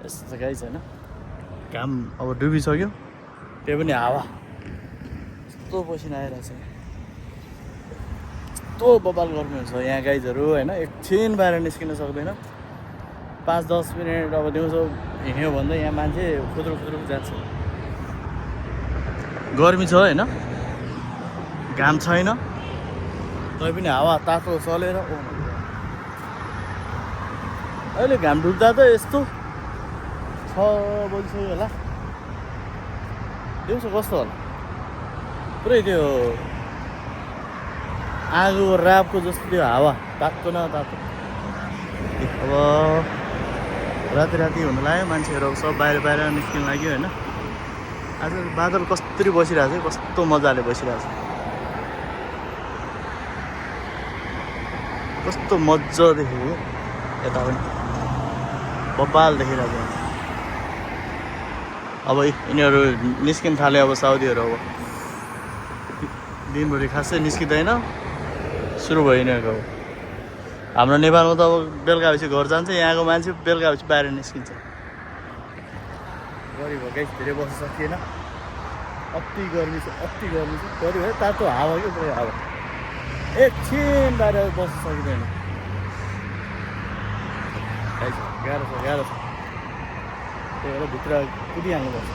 यस्तो छ गाइस होइन घाम अब डुबिसक्यो त्यही पनि हावा यस्तो पसिना आइरहेको छ यस्तो बबाल गर्मी हुन्छ यहाँ गाइजहरू होइन एकछिन बाहिर निस्किन सक्दैन 5-10 मिनट अब दिउँसो हिँड्यो भन्दा यहाँ मान्छे खुद्रुक खुद्रुक जान्छ गर्मी छ होइन घाम छैन तै पनि हावा तातो चलेर अहिले घाम डुब्दा त यस्तो 6 बजिसक्यो होला दिउँसो कस्तो होला पुरै त्यो आगो रापको जस्तो त्यो हावा तातो न तातो अब राति हुनु लाग्यो मान्छेहरू सब बाहिर निस्किन लाग्यो होइन आज बादल कस्तरी बसिरहेको छ कस्तो मजाले बसिरहेको छ कस्तो मजा देखेको यता पनि बब्बाल देखिरहेको छ अब यिनीहरू निस्किन थाल्यो अब साउदीहरू अब दिनभरि खासै निस्किँदैन सुरु भयो यिनीहरूको अब हाम्रो नेपालमा त अब बेलुकापछि घर जान्छ यहाँको मान्छे बेलुकापछि बाहिर निस्किन्छ गरिब हो गाइस धेरै बस्न सकिएन अति गर्मी छ गरिब है तातो हावा के पुरै हावा एकछिन बाहिर बस्न सकिँदैन गाह्रो छ त्यही भएर भित्र कुदिहाल्नुपर्छ